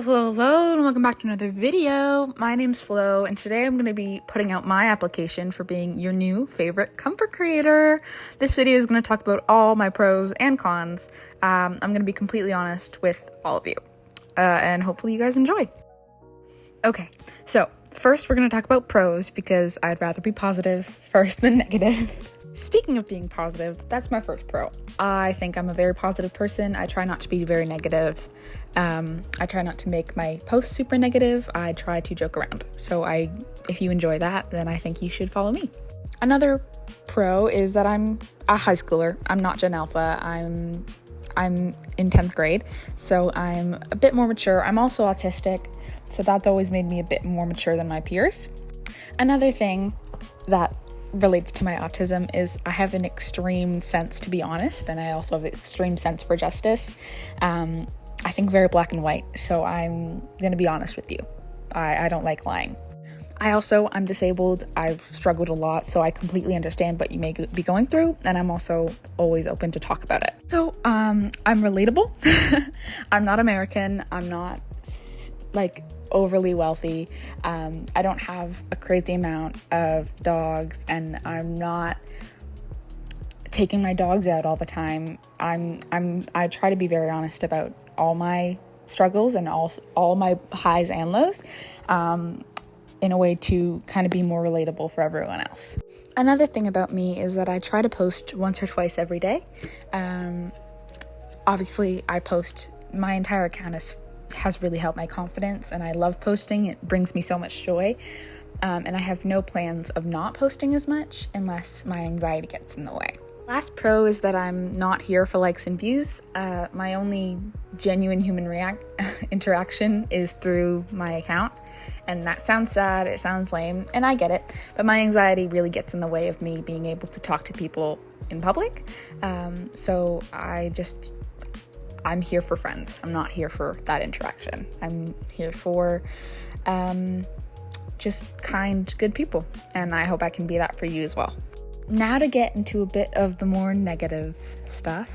Hello, and welcome back to another video. My name's Flo, and today I'm going to be putting out my application for being your new favorite comfort creator. This video is going to talk about all my pros and cons. I'm going to be completely honest with all of you, and hopefully you guys enjoy. Okay, so first we're going to talk about pros because I'd rather be positive first than negative. Speaking of being positive, that's my first pro. I think I'm a very positive person. I try not to be very negative. I try not to make my posts super negative. I try to joke around. So if you enjoy that, then I think you should follow me. Another pro is that I'm a high schooler. I'm not Gen Alpha. I'm in 10th grade, so I'm a bit more mature. I'm also autistic, so that's always made me a bit more mature than my peers. Another thing that relates to my autism is I have an extreme sense to be honest, and I also have an extreme sense for justice. I think very black and white, so I'm gonna be honest with you. I don't like lying. I'm disabled. I've struggled a lot, so I completely understand what you may be going through, and I'm also always open to talk about it. So I'm relatable. I'm not American. I'm not overly wealthy. I don't have a crazy amount of dogs, and I'm not taking my dogs out all the time. I try to be very honest about all my struggles and all my highs and lows, in a way to kind of be more relatable for everyone else. Another thing about me is that I try to post once or twice every day. Obviously, I post. My entire account has really helped my confidence, and I love posting. It brings me so much joy, and I have no plans of not posting as much unless my anxiety gets in the way. Last pro is that I'm not here for likes and views. My only genuine human interaction is through my account, and that sounds sad, it sounds lame, and I get it, but my anxiety really gets in the way of me being able to talk to people in public. So I'm here for friends. I'm not here for that interaction. I'm here for just kind, good people. And I hope I can be that for you as well. Now to get into a bit of the more negative stuff,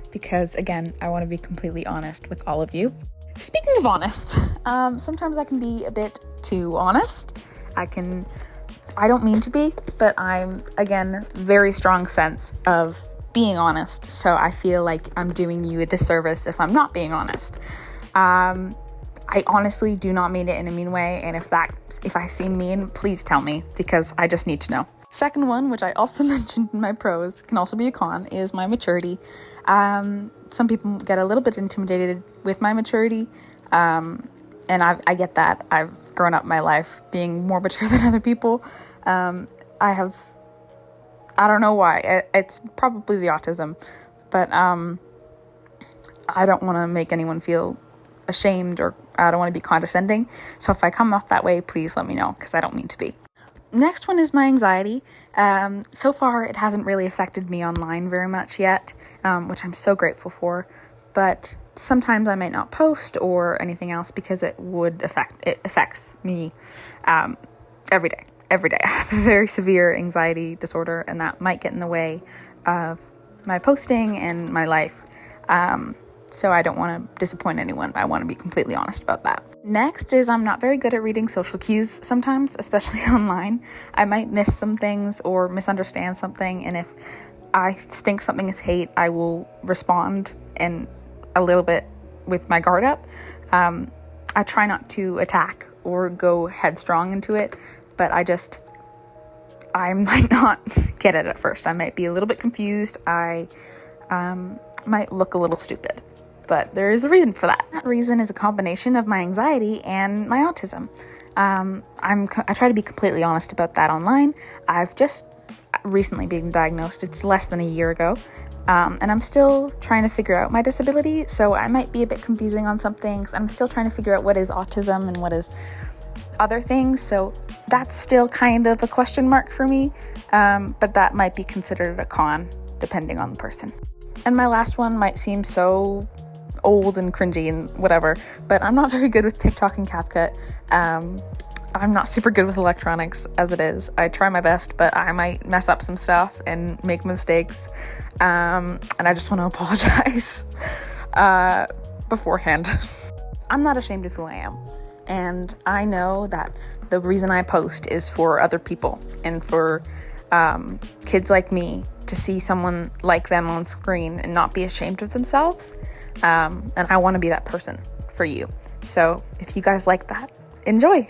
because again, I want to be completely honest with all of you. Speaking of honest, sometimes I can be a bit too honest. I don't mean to be, but I'm, again, very strong sense of being honest, so I feel like I'm doing you a disservice if I'm not being honest. I honestly do not mean it in a mean way, and if I seem mean, please tell me, because I just need to know. Second one, which I also mentioned in my pros, can also be a con, is my maturity. Some people get a little bit intimidated with my maturity, and I get that. I've grown up my life being more mature than other people. I don't know why. It's probably the autism, but I don't want to make anyone feel ashamed, or I don't want to be condescending. So if I come off that way, please let me know, because I don't mean to be. Next one is my anxiety. So far, it hasn't really affected me online very much yet, which I'm so grateful for. But sometimes I might not post or anything else because it affects me every day. I have a very severe anxiety disorder, and that might get in the way of my posting and my life. So I don't want to disappoint anyone. I want to be completely honest about that. Next is I'm not very good at reading social cues sometimes, especially online. I might miss some things or misunderstand something, and if I think something is hate, I will respond in a little bit with my guard up. I try not to attack or go headstrong into it, but I might not get it at first. I might be a little bit confused. I might look a little stupid, but there is a reason for that. That reason is a combination of my anxiety and my autism. I try to be completely honest about that online. I've just recently been diagnosed. It's less than a year ago, and I'm still trying to figure out my disability, so I might be a bit confusing on some things. I'm still trying to figure out what is autism and what is other things, so that's still kind of a question mark for me, but that might be considered a con depending on the person. And my last one might seem so old and cringy and whatever, but I'm not very good with TikTok and CapCut. I'm not super good with electronics as it is. I try my best, but I might mess up some stuff and make mistakes, and I just want to apologize beforehand. I'm not ashamed of who I am. And I know that the reason I post is for other people and for kids like me to see someone like them on screen and not be ashamed of themselves. And I want to be that person for you. So if you guys like that, enjoy.